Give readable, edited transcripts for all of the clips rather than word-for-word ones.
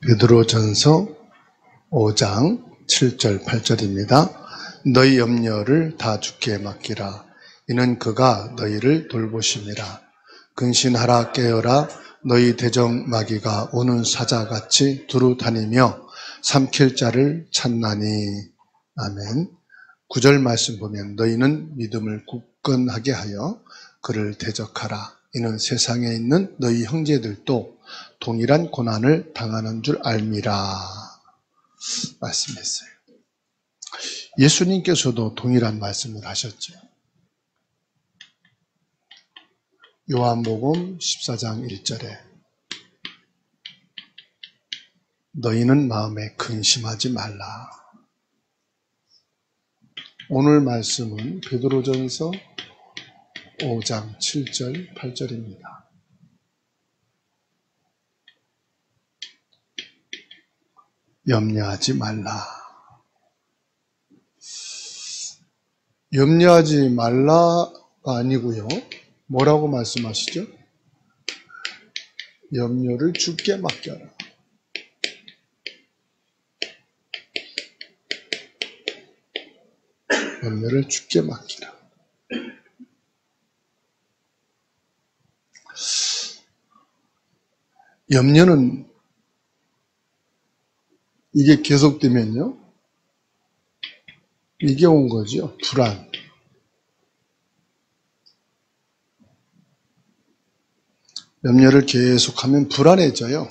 베드로전서 5장 7절 8절입니다. 너희 염려를 다 주께 맡기라. 이는 그가 너희를 돌보심이라. 근신하라 깨어라. 너희 대적마귀가 오는 사자같이 두루 다니며 삼킬 자를 찾나니. 아멘. 9절 말씀 보면 너희는 믿음을 굳건하게 하여 그를 대적하라. 이는 세상에 있는 너희 형제들도 동일한 고난을 당하는 줄 알미라 말씀했어요. 예수님께서도 동일한 말씀을 하셨죠. 요한복음 14장 1절에 너희는 마음에 근심하지 말라. 오늘 말씀은 베드로전서 5장 7절 8절입니다. 염려하지 말라. 염려하지 말라가 아니고요. 뭐라고 말씀하시죠? 염려를 주께 맡겨라. 염려를 주께 맡기라. 염려는 이게 계속되면요. 이게 온 거죠. 불안. 염려를 계속하면 불안해져요.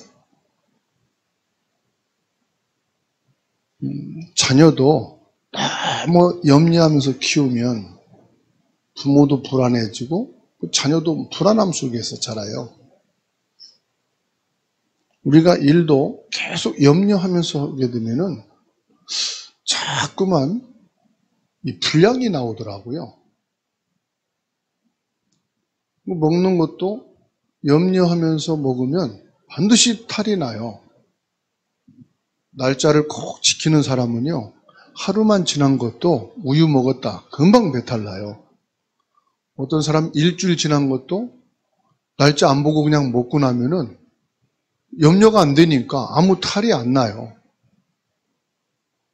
자녀도 너무 염려하면서 키우면 부모도 불안해지고 자녀도 불안함 속에서 자라요. 우리가 일도 계속 염려하면서 하게 되면은 자꾸만 이 불량이 나오더라고요. 먹는 것도 염려하면서 먹으면 반드시 탈이 나요. 날짜를 꼭 지키는 사람은요, 하루만 지난 것도 우유 먹었다. 금방 배탈 나요. 어떤 사람 일주일 지난 것도 날짜 안 보고 그냥 먹고 나면은 염려가 안 되니까 아무 탈이 안 나요.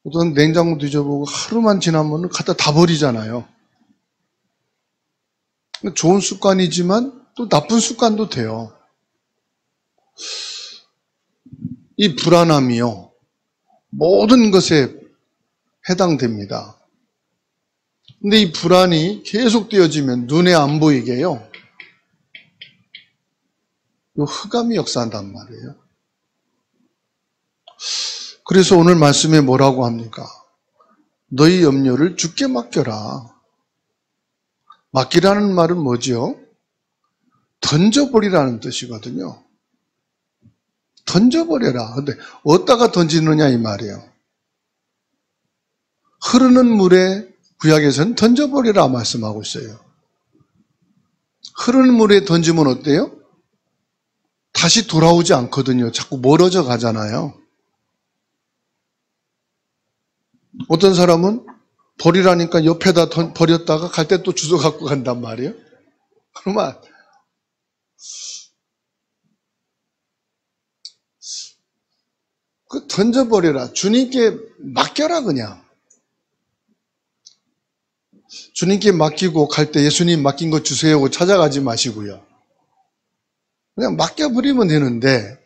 어떤 냉장고 뒤져보고 하루만 지나면 갖다 다 버리잖아요. 좋은 습관이지만 또 나쁜 습관도 돼요. 이 불안함이요. 모든 것에 해당됩니다. 근데 이 불안이 계속되어지면 눈에 안 보이게요. 이 흑암이 역사한단 말이에요. 그래서 오늘 말씀에 뭐라고 합니까? 너희 염려를 주께 맡겨라. 맡기라는 말은 뭐지요? 던져버리라는 뜻이거든요. 던져버려라. 근데 어디다가 던지느냐 이 말이에요. 흐르는 물에 구약에서는 던져버리라 말씀하고 있어요. 흐르는 물에 던지면 어때요? 다시 돌아오지 않거든요. 자꾸 멀어져 가잖아요. 어떤 사람은 버리라니까 옆에다 버렸다가 갈 때 또 주워 갖고 간단 말이에요. 그러면 그 던져버려라. 주님께 맡겨라 그냥. 주님께 맡기고 갈 때 예수님 맡긴 거 주세요 하고 찾아가지 마시고요. 그냥 맡겨버리면 되는데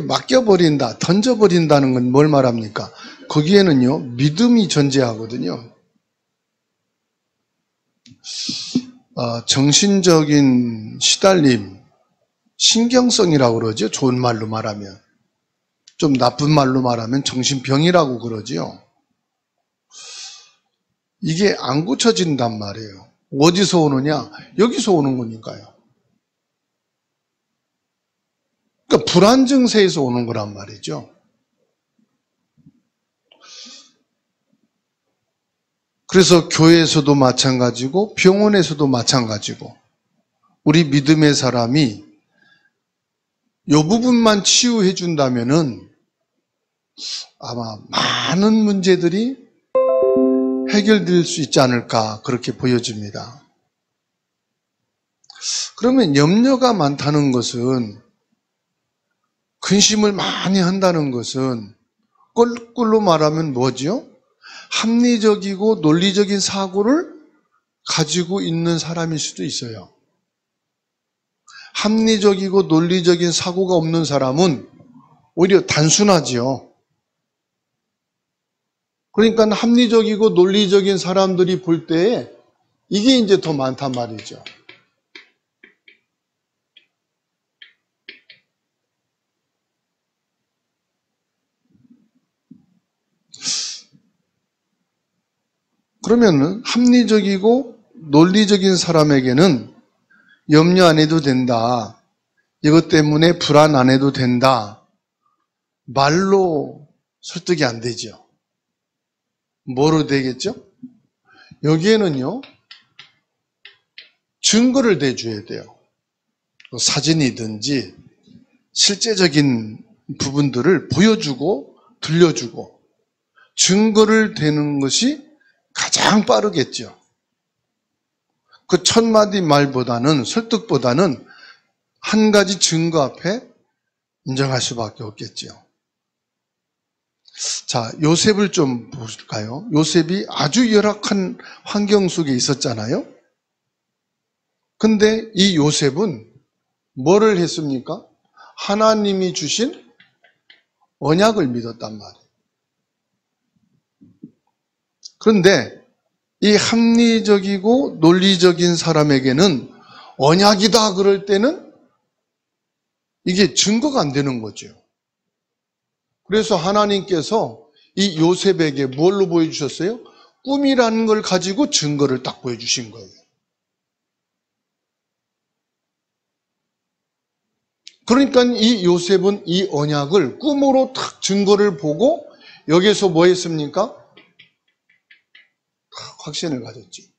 맡겨버린다, 던져버린다는 건 뭘 말합니까? 거기에는요, 믿음이 전제하거든요. 정신적인 시달림, 신경성이라고 그러죠. 좋은 말로 말하면. 좀 나쁜 말로 말하면 정신병이라고 그러죠. 이게 안 고쳐진단 말이에요. 어디서 오느냐? 여기서 오는 거니까요. 그러니까 불안 증세에서 오는 거란 말이죠. 그래서 교회에서도 마찬가지고 병원에서도 마찬가지고 우리 믿음의 사람이 이 부분만 치유해 준다면은 아마 많은 문제들이 해결될 수 있지 않을까 그렇게 보여집니다. 그러면 염려가 많다는 것은 근심을 많이 한다는 것은 거꾸로 말하면 뭐죠? 합리적이고 논리적인 사고를 가지고 있는 사람일 수도 있어요. 합리적이고 논리적인 사고가 없는 사람은 오히려 단순하지요. 그러니까 합리적이고 논리적인 사람들이 볼 때에 이게 이제 더 많단 말이죠. 그러면은 합리적이고 논리적인 사람에게는 염려 안 해도 된다. 이것 때문에 불안 안 해도 된다. 말로 설득이 안 되죠. 뭐로 되겠죠? 여기에는요, 증거를 대줘야 돼요. 사진이든지 실제적인 부분들을 보여주고 들려주고 증거를 대는 것이 가장 빠르겠죠. 그 첫 마디 말보다는, 설득보다는 한 가지 증거 앞에 인정할 수밖에 없겠죠. 자, 요셉을 좀 볼까요? 요셉이 아주 열악한 환경 속에 있었잖아요. 근데 이 요셉은 뭐를 했습니까? 하나님이 주신 언약을 믿었단 말이에요. 그런데 이 합리적이고 논리적인 사람에게는 언약이다 그럴 때는 이게 증거가 안 되는 거죠. 그래서 하나님께서 이 요셉에게 뭘로 보여주셨어요? 꿈이라는 걸 가지고 증거를 딱 보여주신 거예요. 그러니까 이 요셉은 이 언약을 꿈으로 딱 증거를 보고 여기에서 뭐 했습니까? 확신을 가졌지.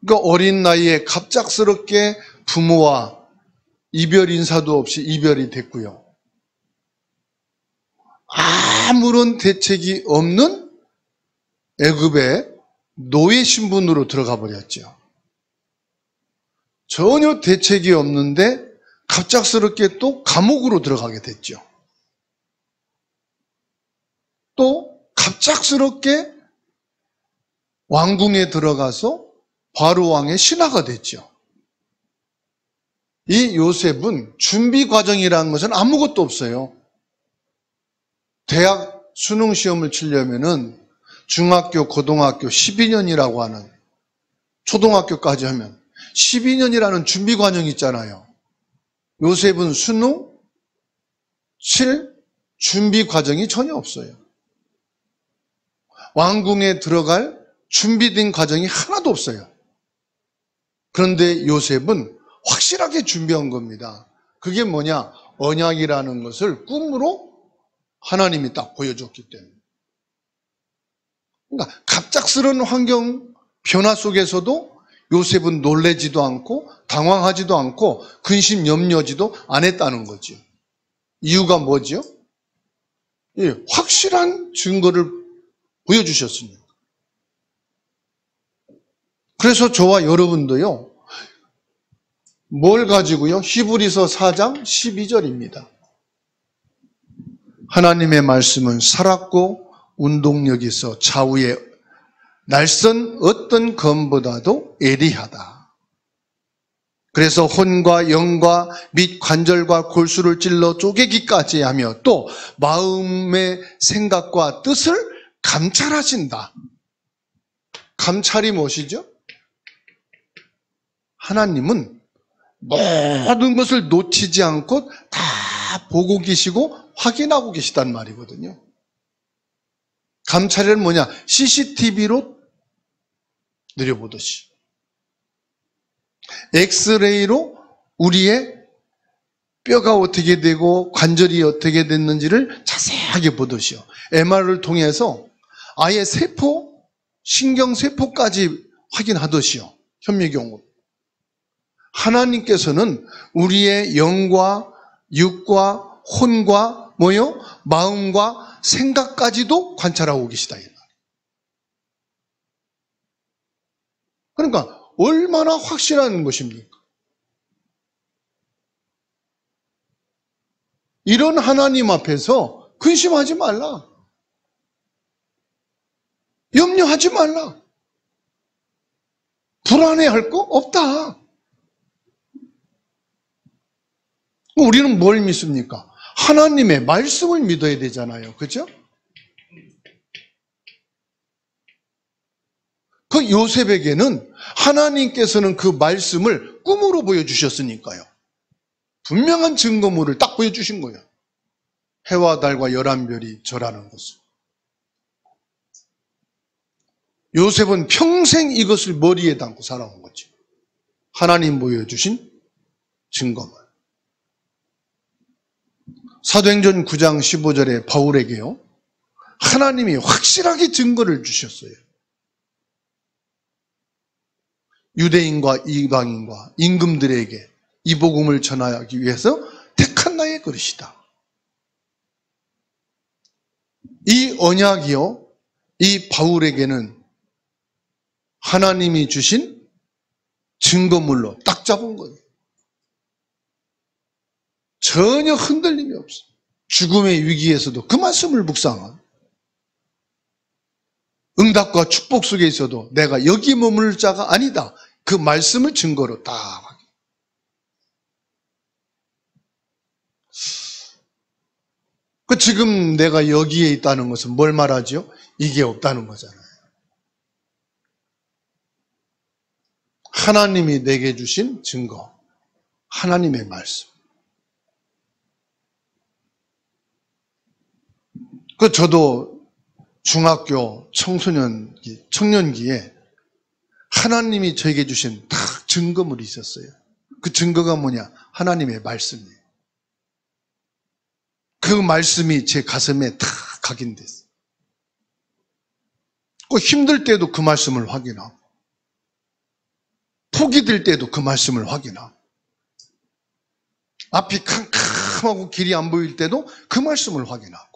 그러니까 어린 나이에 갑작스럽게 부모와 이별 인사도 없이 이별이 됐고요. 아무런 대책이 없는 애굽의 노예 신분으로 들어가 버렸죠. 전혀 대책이 없는데 갑작스럽게 또 감옥으로 들어가게 됐죠. 또 갑작스럽게 왕궁에 들어가서 바로 왕의 신하가 됐죠. 이 요셉은 준비 과정이라는 것은 아무것도 없어요. 대학 수능 시험을 치려면은 중학교, 고등학교 12년이라고 하는 초등학교까지 하면 12년이라는 준비 과정이 있잖아요. 요셉은 수능 칠 준비 과정이 전혀 없어요. 왕궁에 들어갈 준비된 과정이 하나도 없어요. 그런데 요셉은 확실하게 준비한 겁니다. 그게 뭐냐? 언약이라는 것을 꿈으로 하나님이 딱 보여줬기 때문에. 그러니까 갑작스러운 환경 변화 속에서도 요셉은 놀래지도 않고 당황하지도 않고 근심 염려지도 안 했다는 거죠. 이유가 뭐죠? 예, 확실한 증거를 보여주셨습니다. 그래서 저와 여러분도요, 뭘 가지고요? 히브리서 4장 12절입니다. 하나님의 말씀은 살았고 운동력이 있어 좌우에 날선 어떤 검보다도 예리하다. 그래서 혼과 영과 및 관절과 골수를 찔러 쪼개기까지 하며 또 마음의 생각과 뜻을 감찰하신다. 감찰이 무엇이죠? 하나님은 모든 것을 놓치지 않고 다 보고 계시고 확인하고 계시단 말이거든요. 감찰은 뭐냐? CCTV로 들여보듯이. 엑스레이로 우리의 뼈가 어떻게 되고 관절이 어떻게 됐는지를 자세하게 보듯이요. MR을 통해서 아예 세포, 신경세포까지 확인하듯이요. 현미경으로. 하나님께서는 우리의 영과 육과 혼과 뭐요? 마음과 생각까지도 관찰하고 계시다. 그러니까 얼마나 확실한 것입니까? 이런 하나님 앞에서 근심하지 말라. 염려하지 말라. 불안해할 거 없다. 우리는 뭘 믿습니까? 하나님의 말씀을 믿어야 되잖아요. 그죠? 그 요셉에게는 하나님께서는 그 말씀을 꿈으로 보여주셨으니까요. 분명한 증거물을 딱 보여주신 거예요. 해와 달과 11별이 절하는 것을. 요셉은 평생 이것을 머리에 담고 살아온 거죠. 하나님 보여주신 증거물. 사도행전 9장 15절에 바울에게요, 하나님이 확실하게 증거를 주셨어요. 유대인과 이방인과 임금들에게 이 복음을 전하기 위해서 택한 나의 그릇이다. 이 언약이요, 이 바울에게는 하나님이 주신 증거물로 딱 잡은 거예요. 전혀 흔들림이 없어. 죽음의 위기에서도 그 말씀을 묵상한, 응답과 축복 속에 있어도 내가 여기 머물 자가 아니다. 그 말씀을 증거로 딱 하게. 지금 내가 여기에 있다는 것은 뭘 말하죠? 이게 없다는 거잖아요. 하나님이 내게 주신 증거, 하나님의 말씀. 저도 중학교 청년기에 하나님이 저에게 주신 딱 증거물이 있었어요. 그 증거가 뭐냐? 하나님의 말씀이에요. 그 말씀이 제 가슴에 탁 각인됐어요. 힘들 때도 그 말씀을 확인하고, 폭이 들 때도 그 말씀을 확인하고, 앞이 캄캄하고 길이 안 보일 때도 그 말씀을 확인하고,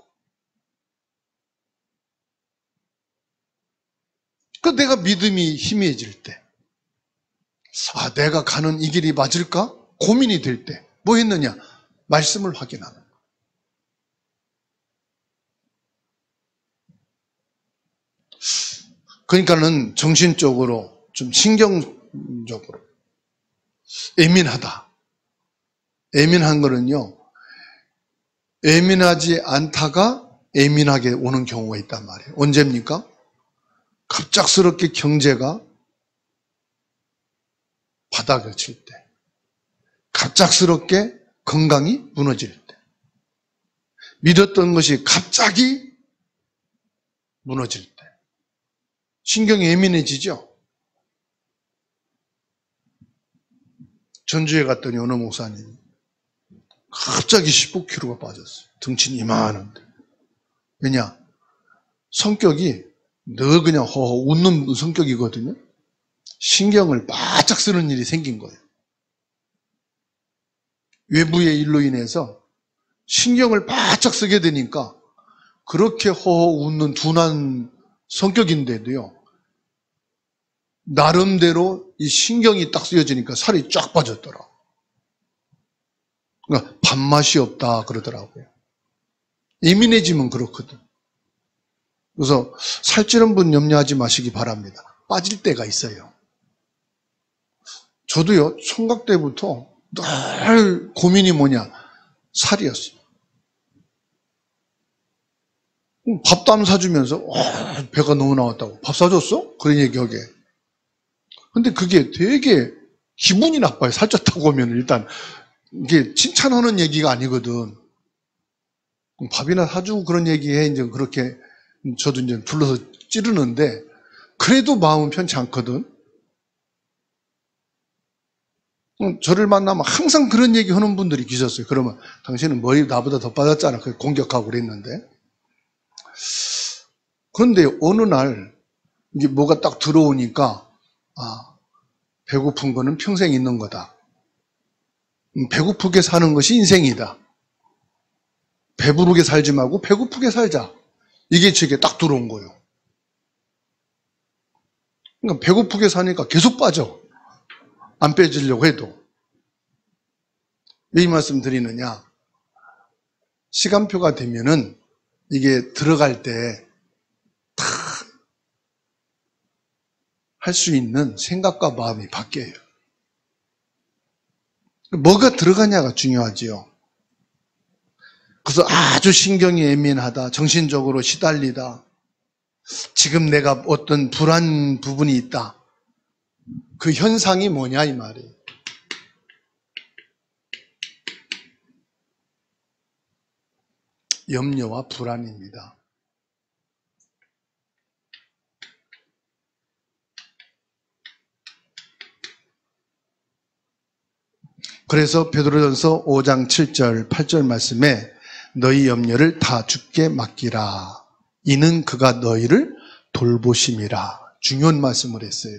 내가 믿음이 희미해질 때, 내가 가는 이 길이 맞을까? 고민이 될 때, 뭐 했느냐? 말씀을 확인하는 거예요. 그러니까는 정신적으로, 좀 신경적으로 예민하다. 예민한 거는요, 예민하지 않다가 예민하게 오는 경우가 있단 말이에요. 언제입니까? 갑작스럽게 경제가 바닥을 칠 때, 갑작스럽게 건강이 무너질 때, 믿었던 것이 갑자기 무너질 때, 신경이 예민해지죠? 전주에 갔더니 어느 목사님이 갑자기 15kg가 빠졌어요. 등치는 이만한데. 왜냐? 성격이 늘 그냥 허허 웃는 성격이거든요. 신경을 바짝 쓰는 일이 생긴 거예요. 외부의 일로 인해서 신경을 바짝 쓰게 되니까 그렇게 허허 웃는 둔한 성격인데도요, 나름대로 이 신경이 딱 쓰여지니까 살이 쫙 빠졌더라. 그러니까 밥맛이 없다 그러더라고요. 예민해지면 그렇거든. 그래서 살찌는 분 염려하지 마시기 바랍니다. 빠질 때가 있어요. 저도요, 총각 때부터 늘 고민이 뭐냐? 살이었어요. 밥도 안 사주면서 배가 너무 나왔다고. 밥 사줬어? 그런 얘기하게. 근데 그게 되게 기분이 나빠요. 살쪘다고 하면 일단 이게 칭찬하는 얘기가 아니거든. 밥이나 사주고 그런 얘기해 이제 그렇게 저도 이제 불러서 찌르는데 그래도 마음은 편치 않거든. 저를 만나면 항상 그런 얘기 하는 분들이 계셨어요. 그러면 당신은 머리 나보다 더 빠졌잖아. 그렇게 공격하고 그랬는데. 그런데 어느 날 이게 뭐가 딱 들어오니까 배고픈 거는 평생 있는 거다. 배고프게 사는 것이 인생이다. 배부르게 살지 말고 배고프게 살자. 이게 제게 딱 들어온 거예요. 그러니까 배고프게 사니까 계속 빠져. 안 빼지려고 해도. 왜 이 말씀 드리느냐? 시간표가 되면은 이게 들어갈 때 다 할 수 있는 생각과 마음이 바뀌어요. 뭐가 들어가냐가 중요하지요. 그래서 아주 신경이 예민하다, 정신적으로 시달리다, 지금 내가 어떤 불안 부분이 있다. 그 현상이 뭐냐 이 말이에요. 염려와 불안입니다. 그래서 베드로전서 5장 7절 8절 말씀에 너희 염려를 다 주께 맡기라. 이는 그가 너희를 돌보심이라. 중요한 말씀을 했어요.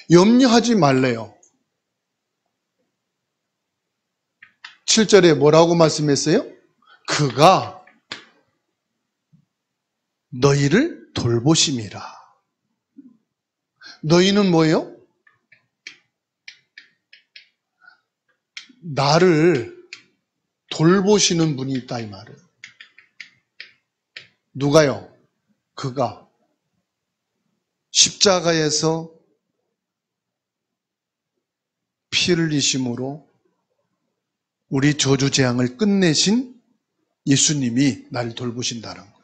염려하지 말래요. 7절에 뭐라고 말씀했어요? 그가 너희를 돌보심이라. 너희는 뭐예요? 나를 돌보시는 분이 있다 이 말이에요. 누가요? 그가 십자가에서 피 흘리심으로 우리 저주재앙을 끝내신 예수님이 나를 돌보신다는 거예요.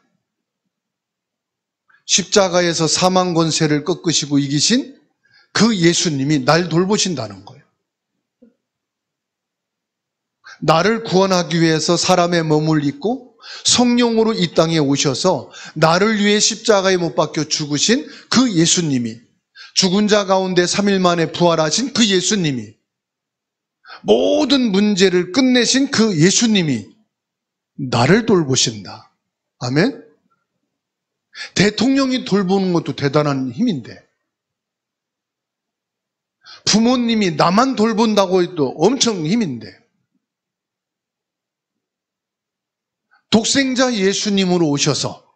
십자가에서 사망 권세를 꺾으시고 이기신 그 예수님이 날 돌보신다는 거예요. 나를 구원하기 위해서 사람의 몸을 입고 성령으로 이 땅에 오셔서 나를 위해 십자가에 못 박혀 죽으신 그 예수님이, 죽은 자 가운데 3일 만에 부활하신 그 예수님이, 모든 문제를 끝내신 그 예수님이 나를 돌보신다. 아멘? 대통령이 돌보는 것도 대단한 힘인데, 부모님이 나만 돌본다고 해도 엄청 힘인데, 독생자 예수님으로 오셔서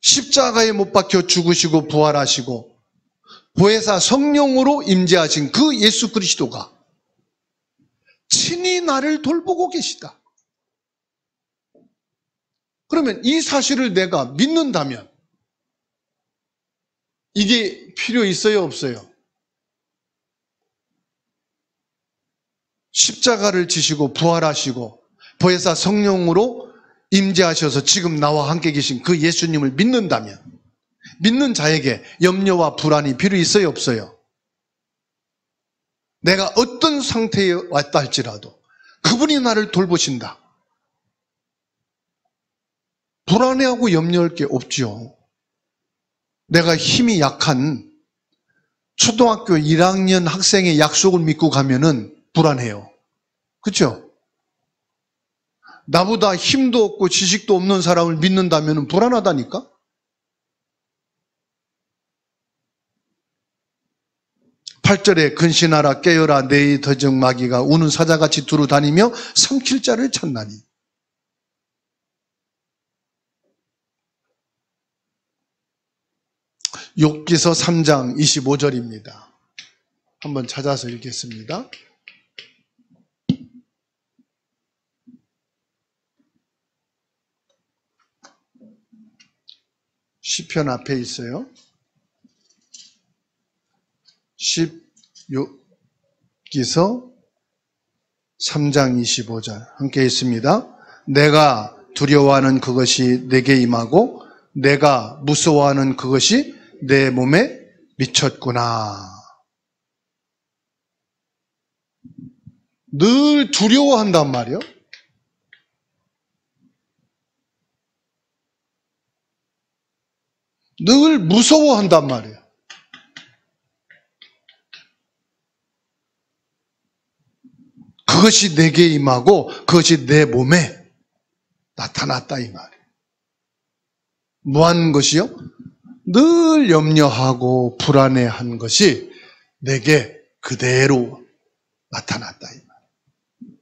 십자가에 못 박혀 죽으시고 부활하시고 보혜사 성령으로 임재하신 그 예수 그리스도가 친히 나를 돌보고 계시다. 그러면 이 사실을 내가 믿는다면 이게 필요 있어요, 없어요? 십자가를 지시고 부활하시고 보혜사 성령으로 임재하셔서 지금 나와 함께 계신 그 예수님을 믿는다면, 믿는 자에게 염려와 불안이 필요 있어요, 없어요? 내가 어떤 상태에 왔다 할지라도 그분이 나를 돌보신다. 불안해하고 염려할 게 없지요. 내가 힘이 약한 초등학교 1학년 학생의 약속을 믿고 가면은 불안해요. 그렇죠? 나보다 힘도 없고 지식도 없는 사람을 믿는다면 불안하다니까? 팔 절에 근신하라 깨어라 내의 더정 마귀가 우는 사자같이 두루 다니며 삼킬 자를 찾나니. 욥기서 3장 25절입니다. 한번 찾아서 읽겠습니다. 시편 앞에 있어요. 욥기서 3장 25절 함께 있습니다. 내가 두려워하는 그것이 내게 임하고 내가 무서워하는 그것이 내 몸에 미쳤구나. 늘 두려워한단 말이에요. 늘 무서워한단 말이에요. 그것이 내게 임하고 그것이 내 몸에 나타났다 이 말이에요. 무한 것이요? 늘 염려하고 불안해한 것이 내게 그대로 나타났다 이 말이에요.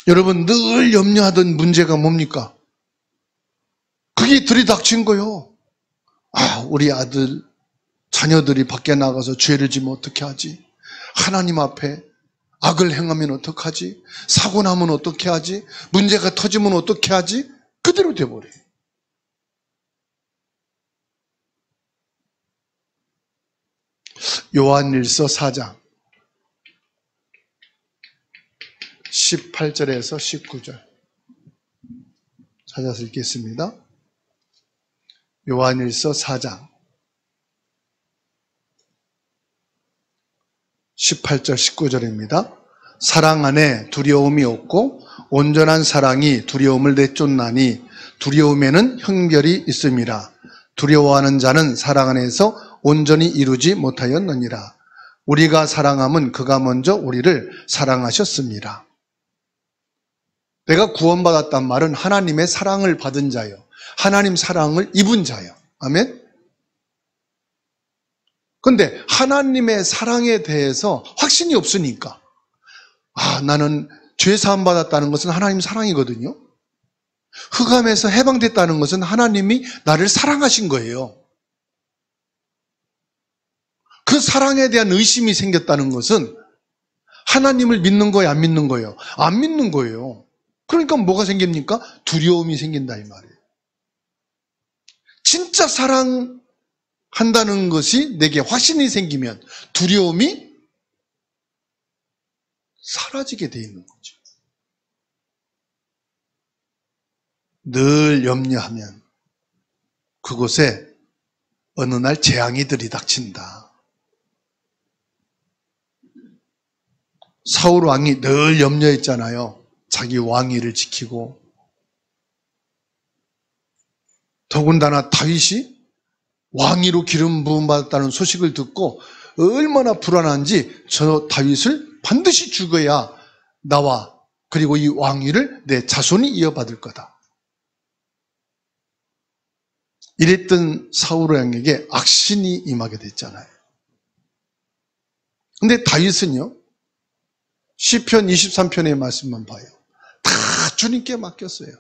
여러분 늘 염려하던 문제가 뭡니까? 그게 들이닥친 거요. 우리 아들, 자녀들이 밖에 나가서 죄를 지면 어떻게 하지? 하나님 앞에 악을 행하면 어떡하지? 사고 나면 어떻게 하지? 문제가 터지면 어떻게 하지? 그대로 돼버려요. 요한일서 4장 18절에서 19절 찾아서 읽겠습니다. 요한일서 4장 18절 19절입니다. 사랑 안에 두려움이 없고 온전한 사랑이 두려움을 내쫓나니 두려움에는 형별이 있음이라. 두려워하는 자는 사랑 안에서 온전히 이루지 못하였느니라. 우리가 사랑함은 그가 먼저 우리를 사랑하셨습니다. 내가 구원받았단 말은 하나님의 사랑을 받은 자요, 하나님 사랑을 입은 자요. 아멘? 근데 하나님의 사랑에 대해서 확신이 없으니까, 나는 죄 사함 받았다는 것은 하나님 사랑이거든요. 흑암에서 해방됐다는 것은 하나님이 나를 사랑하신 거예요. 그 사랑에 대한 의심이 생겼다는 것은 하나님을 믿는 거예요, 안 믿는 거예요? 안 믿는 거예요. 그러니까 뭐가 생깁니까? 두려움이 생긴다 이 말이에요. 진짜 사랑한다는 것이 내게 확신이 생기면 두려움이 사라지게 돼 있는 거죠. 늘 염려하면 그곳에 어느 날 재앙이 들이닥친다. 사울 왕이 늘 염려했잖아요. 자기 왕위를 지키고. 더군다나 다윗이 왕위로 기름 부음 받았다는 소식을 듣고 얼마나 불안한지, 저 다윗을 반드시 죽어야 나와 그리고 이 왕위를 내 자손이 이어받을 거다. 이랬던 사울 왕에게 악신이 임하게 됐잖아요. 근데 다윗은요, 시편 23편의 말씀만 봐요. 다 주님께 맡겼어요.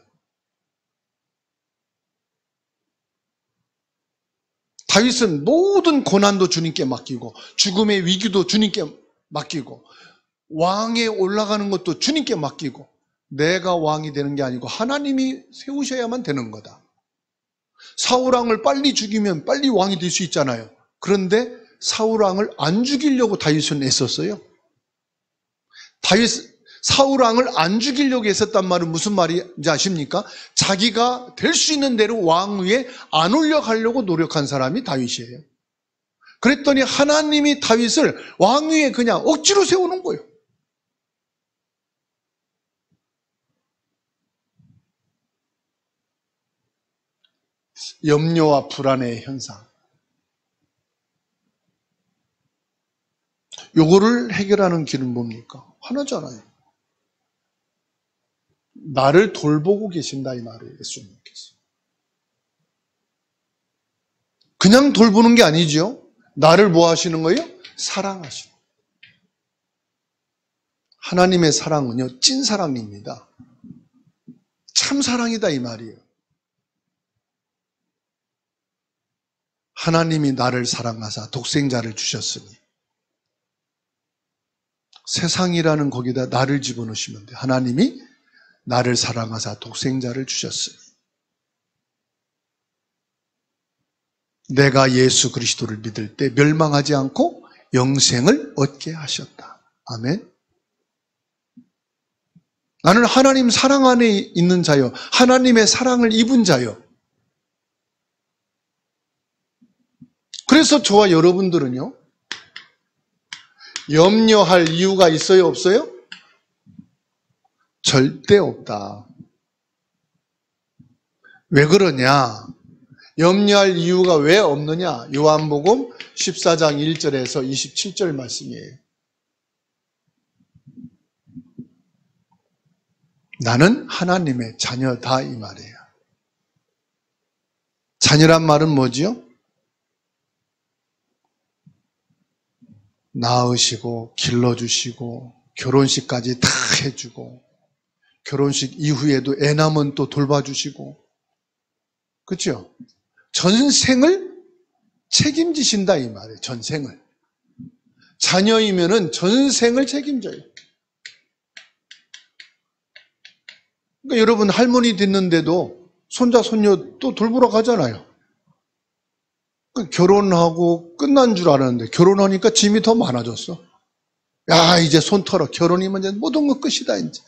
다윗은 모든 고난도 주님께 맡기고 죽음의 위기도 주님께 맡기고 왕에 올라가는 것도 주님께 맡기고, 내가 왕이 되는 게 아니고 하나님이 세우셔야만 되는 거다. 사울왕을 빨리 죽이면 빨리 왕이 될 수 있잖아요. 그런데 사울왕을 안 죽이려고 다윗은 애썼어요. 사울왕을 안 죽이려고 했었단 말은 무슨 말인지 아십니까? 자기가 될 수 있는 대로 왕위에 안 올려가려고 노력한 사람이 다윗이에요. 그랬더니 하나님이 다윗을 왕위에 그냥 억지로 세우는 거예요. 염려와 불안의 현상. 요거를 해결하는 길은 뭡니까? 하나잖아요. 나를 돌보고 계신다 이 말이에요. 예수님께서. 그냥 돌보는 게 아니죠. 나를 뭐 하시는 거예요? 사랑하시는 거예요. 하나님의 사랑은요, 찐 사랑입니다. 참 사랑이다 이 말이에요. 하나님이 나를 사랑하사 독생자를 주셨으니 세상이라는 거기다 나를 집어넣으시면 돼요. 하나님이 나를 사랑하사 독생자를 주셨으니 내가 예수 그리스도를 믿을 때 멸망하지 않고 영생을 얻게 하셨다. 아멘. 나는 하나님 사랑 안에 있는 자요, 하나님의 사랑을 입은 자요. 그래서 저와 여러분들은요, 염려할 이유가 있어요, 없어요? 절대 없다. 왜 그러냐? 염려할 이유가 왜 없느냐? 요한복음 14장 1절에서 27절 말씀이에요. 나는 하나님의 자녀다 이 말이에요. 자녀란 말은 뭐지요? 낳으시고 길러주시고 결혼식까지 다 해주고 결혼식 이후에도 애 낳으면 또 돌봐주시고, 그렇죠? 전생을 책임지신다 이 말이에요. 전생을. 자녀이면은 전생을 책임져요. 그러니까 여러분 할머니 됐는데도 손자, 손녀 또 돌보러 가잖아요. 결혼하고 끝난 줄 알았는데 결혼하니까 짐이 더 많아졌어. 야, 이제 손 털어. 결혼이면 이제 모든 거 끝이다. 이제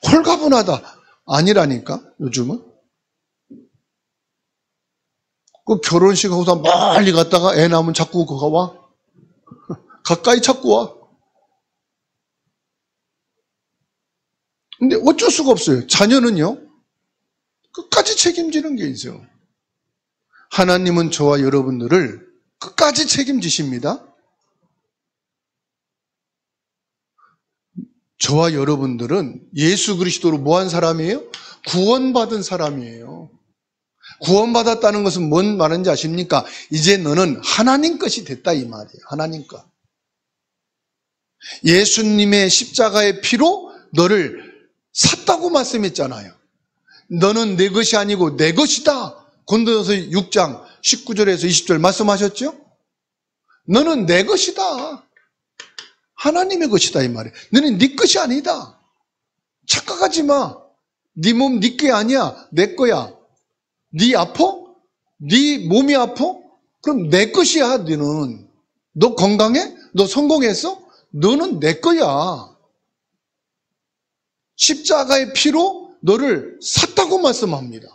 홀가분하다. 아니라니까 요즘은. 그 결혼식 하고서 멀리 갔다가 애 낳으면 자꾸 그거 와. 가까이 자꾸 와. 근데 어쩔 수가 없어요. 자녀는요, 끝까지 책임지는 게 있어요. 하나님은 저와 여러분들을 끝까지 책임지십니다. 저와 여러분들은 예수 그리스도로 뭐한 사람이에요? 구원받은 사람이에요. 구원받았다는 것은 뭔 말인지 아십니까? 이제 너는 하나님 것이 됐다 이 말이에요. 하나님 것. 예수님의 십자가의 피로 너를 샀다고 말씀했잖아요. 너는 내 것이 아니고 내 것이다. 고린도전서 6장 19절에서 20절 말씀하셨죠? 너는 내 것이다. 하나님의 것이다 이 말이에요. 너는 네 것이 아니다. 착각하지 마. 네 몸 네 게 아니야. 내 거야. 네 아파? 네 몸이 아파? 그럼 내 것이야. 너는. 너 건강해? 너 성공했어? 너는 내 거야. 십자가의 피로 너를 샀다고 말씀합니다.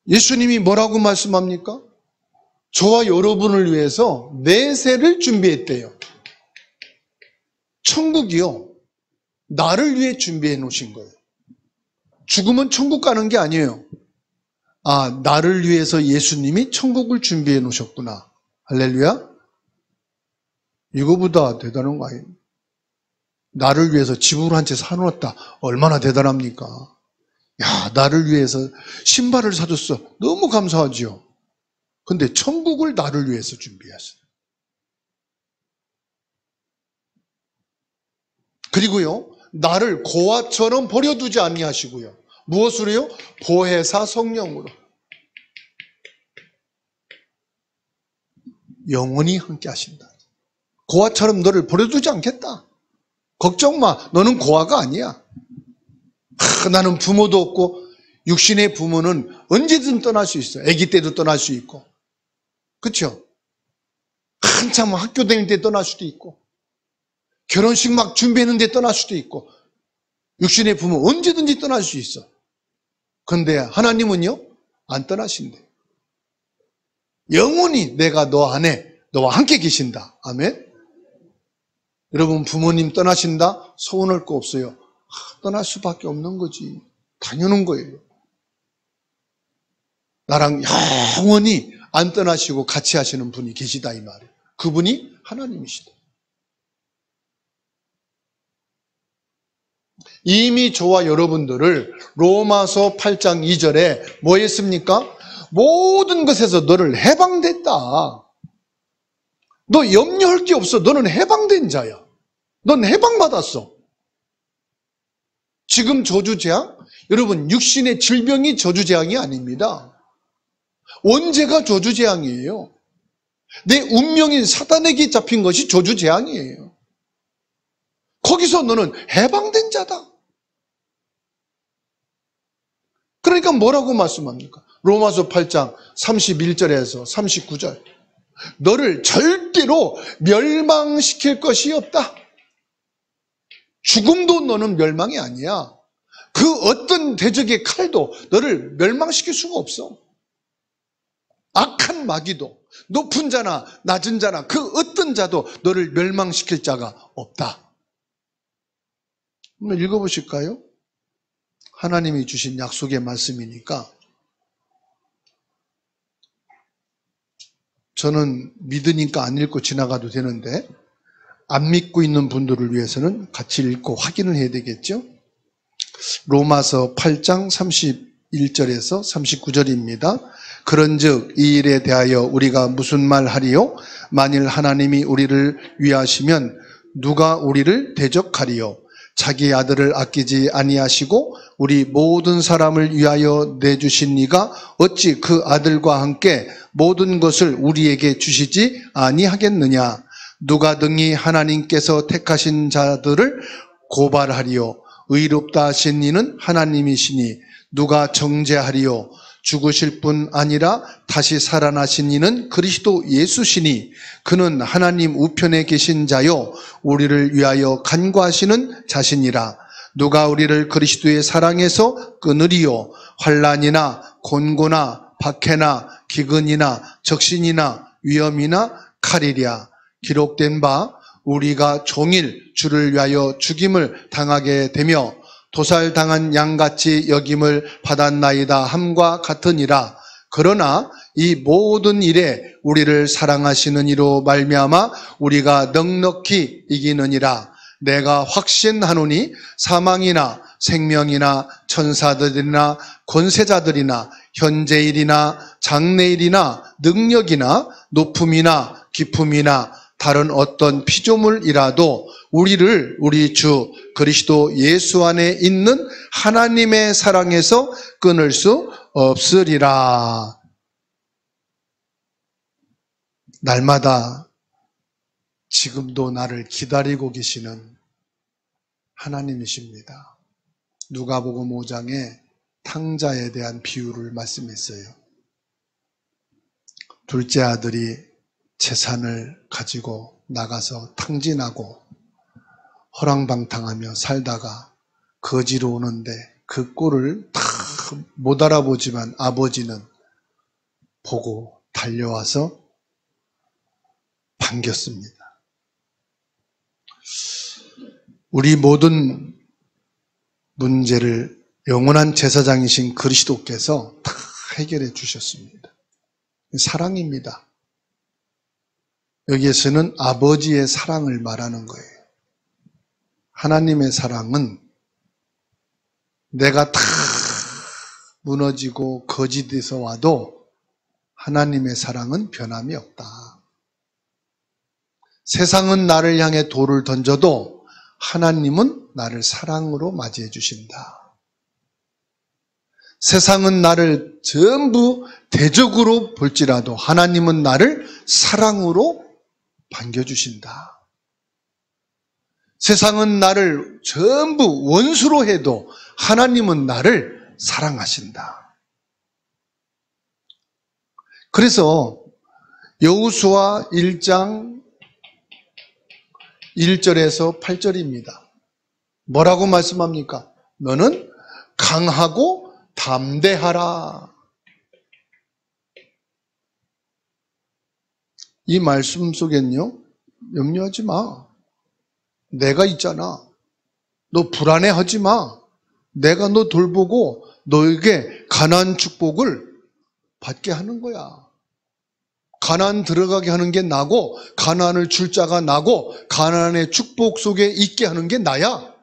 예수님이 뭐라고 말씀합니까? 저와 여러분을 위해서 내세를 준비했대요. 천국이요. 나를 위해 준비해 놓으신 거예요. 죽으면 천국 가는 게 아니에요. 아, 나를 위해서 예수님이 천국을 준비해 놓으셨구나. 할렐루야. 이거보다 대단한 거 아니에요. 나를 위해서 집을 한 채 사놓았다. 얼마나 대단합니까? 야, 나를 위해서 신발을 사줬어. 너무 감사하지요. 근데 천국을 나를 위해서 준비했어요. 그리고요, 나를 고아처럼 버려두지 아니하시고요. 무엇으로요? 보혜사 성령으로. 영원히 함께 하신다. 고아처럼 너를 버려두지 않겠다. 걱정 마. 너는 고아가 아니야. 나는 부모도 없고 육신의 부모는 언제든 떠날 수 있어. 아기 때도 떠날 수 있고. 그렇죠? 한참 학교 다닐 때 떠날 수도 있고 결혼식 막 준비했는데 떠날 수도 있고 육신의 부모 언제든지 떠날 수 있어. 그런데 하나님은요? 안 떠나신대. 영원히 내가 너 안에 너와 함께 계신다. 아멘. 여러분 부모님 떠나신다? 서운할 거 없어요. 떠날 수밖에 없는 거지. 당연한 거예요. 나랑 영원히 안 떠나시고 같이 하시는 분이 계시다 이 말이에요. 그분이 하나님이시다. 이미 저와 여러분들을 로마서 8장 2절에 뭐 했습니까? 모든 것에서 너를 해방됐다. 너 염려할 게 없어. 너는 해방된 자야. 넌 해방받았어. 지금 저주재앙? 여러분 육신의 질병이 저주재앙이 아닙니다. 원죄가 저주재앙이에요. 내 운명인 사단에게 잡힌 것이 저주재앙이에요. 거기서 너는 해방된 자다. 그러니까 뭐라고 말씀합니까? 로마서 8장 31절에서 39절. 너를 절대로 멸망시킬 것이 없다. 죽음도 너는 멸망이 아니야. 그 어떤 대적의 칼도 너를 멸망시킬 수가 없어. 악한 마귀도 높은 자나 낮은 자나 그 어떤 자도 너를 멸망시킬 자가 없다. 한번 읽어보실까요? 하나님이 주신 약속의 말씀이니까. 저는 믿으니까 안 읽고 지나가도 되는데 안 믿고 있는 분들을 위해서는 같이 읽고 확인을 해야 되겠죠? 로마서 8장 31절에서 39절입니다. 그런즉 이 일에 대하여 우리가 무슨 말 하리요? 만일 하나님이 우리를 위하시면 누가 우리를 대적하리요? 자기 아들을 아끼지 아니하시고 우리 모든 사람을 위하여 내주신 이가 어찌 그 아들과 함께 모든 것을 우리에게 주시지 아니하겠느냐? 누가 등이 하나님께서 택하신 자들을 고발하리요. 의롭다 하신 이는 하나님이시니 누가 정죄하리요. 죽으실 뿐 아니라 다시 살아나신 이는 그리스도 예수시니 그는 하나님 우편에 계신 자요 우리를 위하여 간구하시는 자시니라. 누가 우리를 그리스도의 사랑에서 끊으리요. 환난이나 곤고나 박해나 기근이나 적신이나 위험이나 칼이랴. 기록된 바 우리가 종일 주를 위하여 죽임을 당하게 되며 도살당한 양같이 여김을 받았나이다 함과 같으니라. 그러나 이 모든 일에 우리를 사랑하시는 이로 말미암아 우리가 넉넉히 이기느니라. 내가 확신하노니 사망이나 생명이나 천사들이나 권세자들이나 현재일이나 장래일이나 능력이나 높음이나 깊음이나 다른 어떤 피조물이라도 우리를 우리 주 그리스도 예수 안에 있는 하나님의 사랑에서 끊을 수 없으리라. 날마다 지금도 나를 기다리고 계시는 하나님이십니다. 누가복음 5장에 탕자에 대한 비유를 말씀했어요. 둘째 아들이 재산을 가지고 나가서 탕진하고 허랑방탕하며 살다가 거지로 오는데 그 꼴을 다 못 알아보지만 아버지는 보고 달려와서 반겼습니다. 우리 모든 문제를 영원한 제사장이신 그리스도께서 다 해결해 주셨습니다. 사랑입니다. 여기에서는 아버지의 사랑을 말하는 거예요. 하나님의 사랑은 내가 다 무너지고 거짓돼서 와도 하나님의 사랑은 변함이 없다. 세상은 나를 향해 돌을 던져도 하나님은 나를 사랑으로 맞이해 주신다. 세상은 나를 전부 대적으로 볼지라도 하나님은 나를 사랑으로 반겨주신다. 세상은 나를 전부 원수로 해도 하나님은 나를 사랑하신다. 그래서 여호수아 1장 1절에서 8절입니다. 뭐라고 말씀합니까? 너는 강하고 담대하라. 이 말씀 속엔요, 염려하지 마. 내가 있잖아. 너 불안해하지 마. 내가 너 돌보고 너에게 가나안 축복을 받게 하는 거야. 가나안 들어가게 하는 게 나고 가나안을 줄 자가 나고 가나안의 축복 속에 있게 하는 게 나야.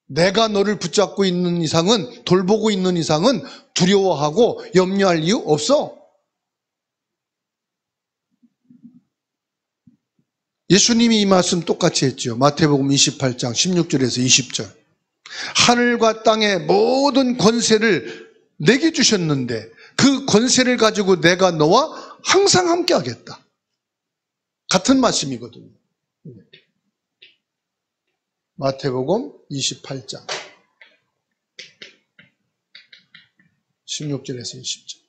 내가 너를 붙잡고 있는 이상은, 돌보고 있는 이상은 두려워하고 염려할 이유 없어. 예수님이 이 말씀 똑같이 했죠. 마태복음 28장 16절에서 20절. 하늘과 땅의 모든 권세를 내게 주셨는데 그 권세를 가지고 내가 너와 항상 함께 하겠다. 같은 말씀이거든요. 마태복음 28장 16절에서 20절.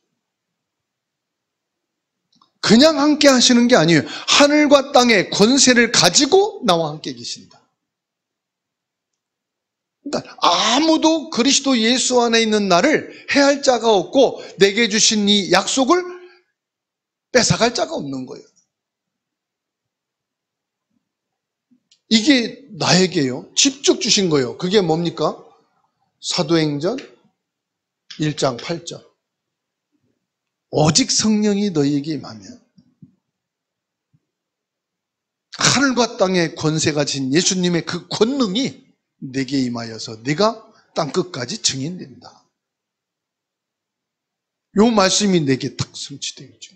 그냥 함께 하시는 게 아니에요. 하늘과 땅의 권세를 가지고 나와 함께 계신다. 그러니까 아무도 그리스도 예수 안에 있는 나를 해할 자가 없고 내게 주신 이 약속을 뺏어갈 자가 없는 거예요. 이게 나에게요, 직접 주신 거예요. 그게 뭡니까? 사도행전 1장 8절. 오직 성령이 너희에게 임하면 하늘과 땅의 권세가 진 예수님의 그 권능이 내게 임하여서 네가 땅끝까지 증인된다. 요 말씀이 내게 딱 성취되죠.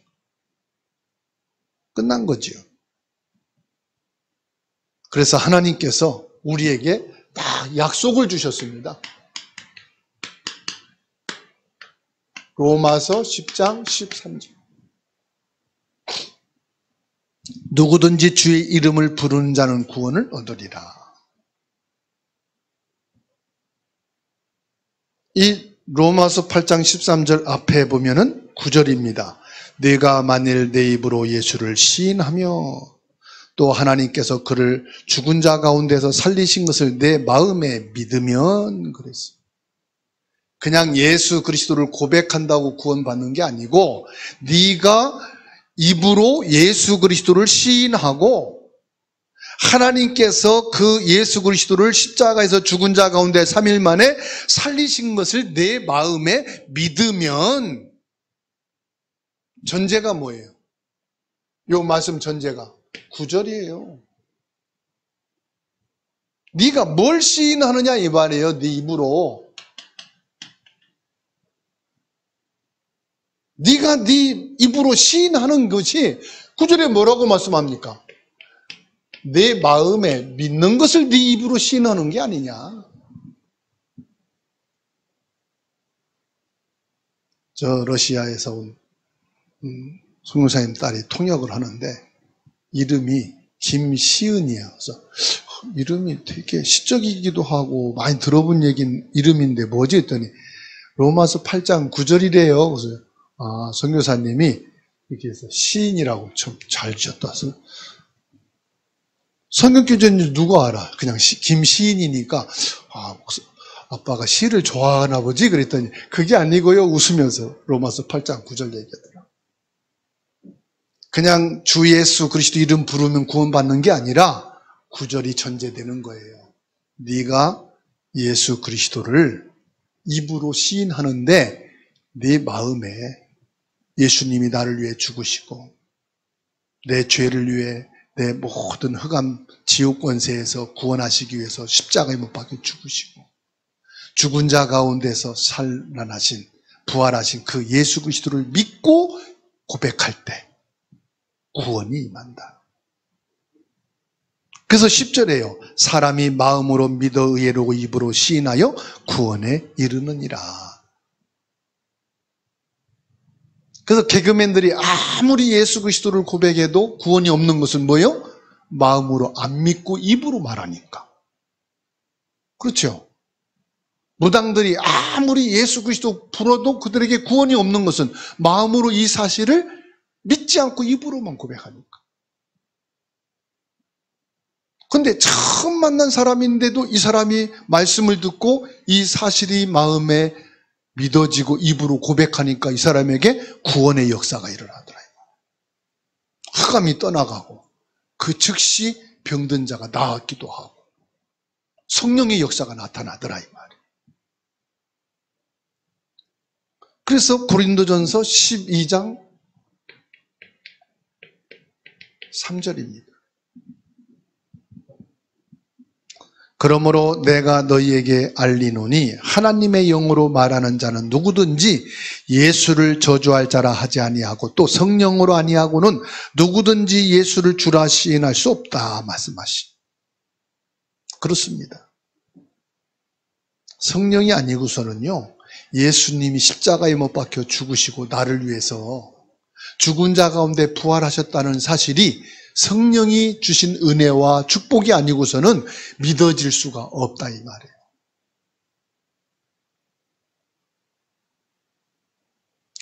끝난 거지요. 그래서 하나님께서 우리에게 딱 약속을 주셨습니다. 로마서 10장 13절. 누구든지 주의 이름을 부르는 자는 구원을 얻으리라. 이 로마서 8장 13절 앞에 보면은 9절입니다. 내가 만일 내 입으로 예수를 시인하며 또 하나님께서 그를 죽은 자 가운데서 살리신 것을 내 마음에 믿으면 그랬어요. 그냥 예수 그리스도를 고백한다고 구원받는 게 아니고 네가 입으로 예수 그리스도를 시인하고 하나님께서 그 예수 그리스도를 십자가에서 죽은 자 가운데 3일 만에 살리신 것을 내 마음에 믿으면 전제가 뭐예요? 요 말씀 전제가 9절이에요. 네가 뭘 시인하느냐 이 말이에요. 네 입으로. 네가 네 입으로 시인하는 것이 9절에 뭐라고 말씀합니까? 내 마음에 믿는 것을 네 입으로 시인하는 게 아니냐. 저 러시아에서 온 송교사님 딸이 통역을 하는데 이름이 김시은이에요. 그래서 이름이 되게 시적이기도 하고 많이 들어본 이름인데 뭐지 했더니 로마서 8장 9절이래요. 그래서 선교사님이 이렇게 해서 시인이라고 좀 잘 지었다. 성경교재는 누가 알아? 그냥 김시인이니까 아빠가 시를 좋아하나 보지? 그랬더니 그게 아니고요. 웃으면서 로마서 8장 9절 얘기하더라. 그냥 주 예수 그리스도 이름 부르면 구원받는 게 아니라 9절이 전제되는 거예요. 네가 예수 그리스도를 입으로 시인하는데 네 마음에 예수님이 나를 위해 죽으시고 내 죄를 위해 내 모든 흑암 지옥 권세에서 구원하시기 위해서 십자가에 못 박혀 죽으시고 죽은 자 가운데서 살아나신 부활하신 그 예수 그리스도를 믿고 고백할 때 구원이 임한다. 그래서 10절에요. 사람이 마음으로 믿어 의로고 입으로 시인하여 구원에 이르느니라. 그래서 개그맨들이 아무리 예수 그리스도를 고백해도 구원이 없는 것은 뭐예요? 마음으로 안 믿고 입으로 말하니까. 그렇죠? 무당들이 아무리 예수 그리스도 불어도 그들에게 구원이 없는 것은 마음으로 이 사실을 믿지 않고 입으로만 고백하니까. 근데 처음 만난 사람인데도 이 사람이 말씀을 듣고 이 사실이 마음에 믿어지고 입으로 고백하니까 이 사람에게 구원의 역사가 일어나더라. 흑암이 떠나가고 그 즉시 병든 자가 나았기도 하고 성령의 역사가 나타나더라 이 말이에요. 그래서 고린도전서 12장 3절입니다. 그러므로 내가 너희에게 알리노니 하나님의 영으로 말하는 자는 누구든지 예수를 저주할 자라 하지 아니하고 또 성령으로 아니하고는 누구든지 예수를 주라 시인할 수 없다 말씀하시. 그렇습니다. 성령이 아니고서는요, 예수님이 십자가에 못 박혀 죽으시고 나를 위해서 죽은 자 가운데 부활하셨다는 사실이 성령이 주신 은혜와 축복이 아니고서는 믿어질 수가 없다 이 말이에요.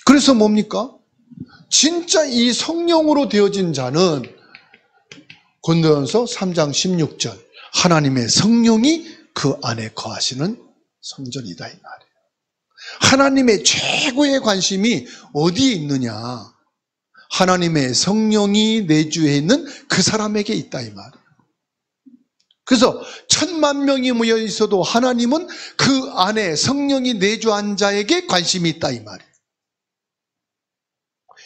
그래서 뭡니까? 진짜 이 성령으로 되어진 자는 고린도전서 3장 16절 하나님의 성령이 그 안에 거하시는 성전이다 이 말이에요. 하나님의 최고의 관심이 어디에 있느냐? 하나님의 성령이 내주에 있는 그 사람에게 있다 이 말이에요. 그래서 1000만 명이 모여 있어도 하나님은 그 안에 성령이 내주한 자에게 관심이 있다 이 말이에요.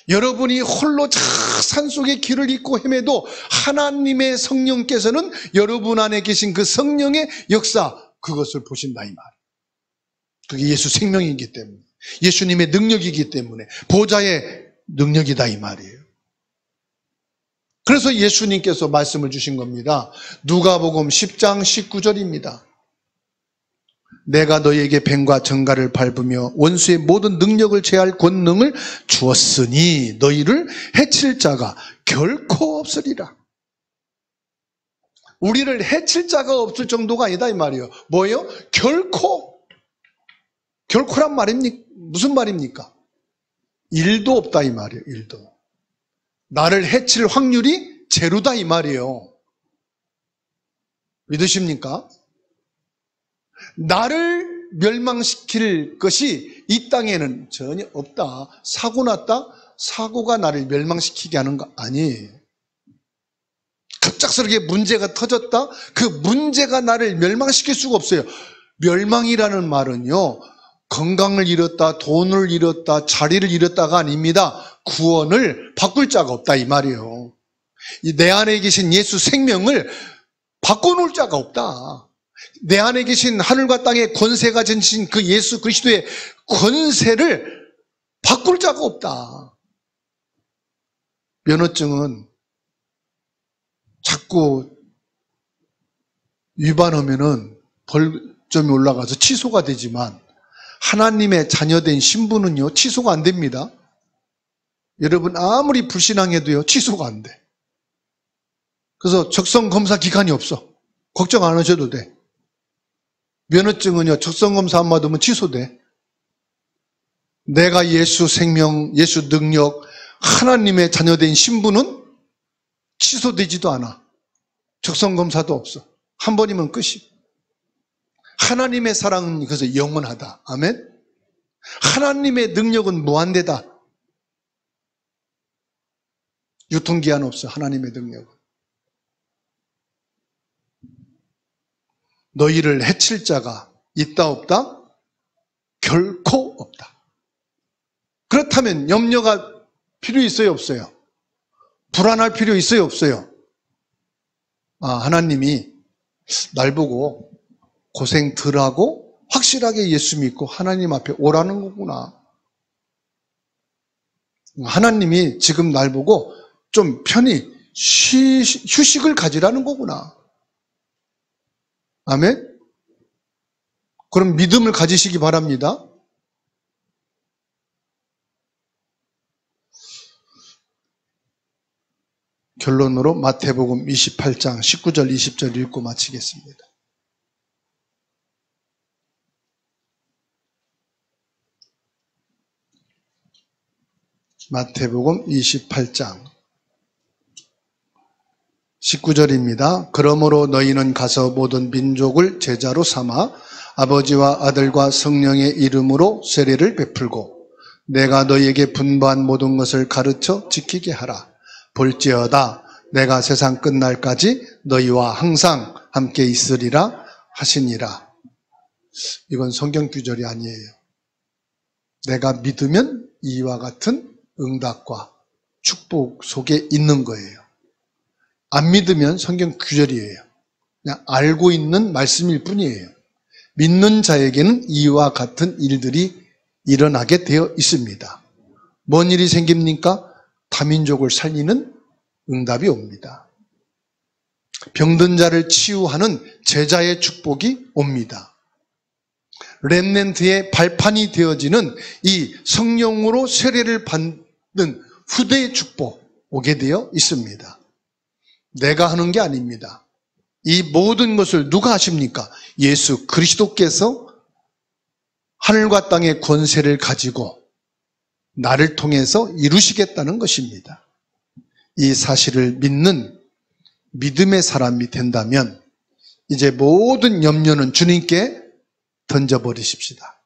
여러분이 홀로 저 산속의 길을 잇고 헤매도 하나님의 성령께서는 여러분 안에 계신 그 성령의 역사 그것을 보신다 이 말이에요. 그게 예수 생명이기 때문에 예수님의 능력이기 때문에 보좌의 능력이다 이 말이에요. 그래서 예수님께서 말씀을 주신 겁니다. 누가복음 10장 19절입니다. 내가 너희에게 뱀과 정갈을 밟으며 원수의 모든 능력을 제할 권능을 주었으니 너희를 해칠 자가 결코 없으리라. 우리를 해칠 자가 없을 정도가 아니다 이 말이에요. 뭐예요? 결코. 결코란 말입니까? 무슨 말입니까? 일도 없다 이 말이에요. 일도. 나를 해칠 확률이 제로다 이 말이에요. 믿으십니까? 나를 멸망시킬 것이 이 땅에는 전혀 없다. 사고 났다? 사고가 나를 멸망시키게 하는 거 아니에요. 갑작스럽게 문제가 터졌다? 그 문제가 나를 멸망시킬 수가 없어요. 멸망이라는 말은요, 건강을 잃었다, 돈을 잃었다, 자리를 잃었다가 아닙니다. 구원을 바꿀 자가 없다 이 말이에요. 내 안에 계신 예수 생명을 바꿔놓을 자가 없다. 내 안에 계신 하늘과 땅의 권세가 전신 그 예수 그리스도의 권세를 바꿀 자가 없다. 면허증은 자꾸 위반하면은 벌점이 올라가서 취소가 되지만 하나님의 자녀된 신분은요 취소가 안 됩니다. 여러분 아무리 불신앙해도요 취소가 안 돼. 그래서 적성검사 기간이 없어. 걱정 안 하셔도 돼. 면허증은요 적성검사 안 받으면 취소돼. 내가 예수 생명, 예수 능력, 하나님의 자녀된 신분은 취소되지도 않아. 적성검사도 없어. 한 번이면 끝이. 하나님의 사랑은 그래서 영원하다. 아멘. 하나님의 능력은 무한대다. 유통기한 없어. 하나님의 능력은. 너희를 해칠 자가 있다 없다? 결코 없다. 그렇다면 염려가 필요 있어요 없어요? 불안할 필요 있어요 없어요? 하나님이 날 보고 고생 덜 하고 확실하게 예수 믿고 하나님 앞에 오라는 거구나. 하나님이 지금 날 보고 좀 편히 휴식을 가지라는 거구나. 아멘? 그럼 믿음을 가지시기 바랍니다. 결론으로 마태복음 28장 19절 20절 읽고 마치겠습니다. 마태복음 28장 19절입니다. 그러므로 너희는 가서 모든 민족을 제자로 삼아 아버지와 아들과 성령의 이름으로 세례를 베풀고 내가 너희에게 분부한 모든 것을 가르쳐 지키게 하라. 볼지어다 내가 세상 끝날까지 너희와 항상 함께 있으리라 하시니라. 이건 성경 규절이 아니에요. 내가 믿으면 이와 같은 응답과 축복 속에 있는 거예요. 안 믿으면 성경 규절이에요. 그냥 알고 있는 말씀일 뿐이에요. 믿는 자에게는 이와 같은 일들이 일어나게 되어 있습니다. 뭔 일이 생깁니까? 다민족을 살리는 응답이 옵니다. 병든 자를 치유하는 제자의 축복이 옵니다. 렘넌트의 발판이 되어지는 이 성령으로 세례를 받는 후대의 축복 오게 되어 있습니다. 내가 하는 게 아닙니다. 이 모든 것을 누가 하십니까? 예수 그리스도께서 하늘과 땅의 권세를 가지고 나를 통해서 이루시겠다는 것입니다. 이 사실을 믿는 믿음의 사람이 된다면 이제 모든 염려는 주님께 던져버리십시다.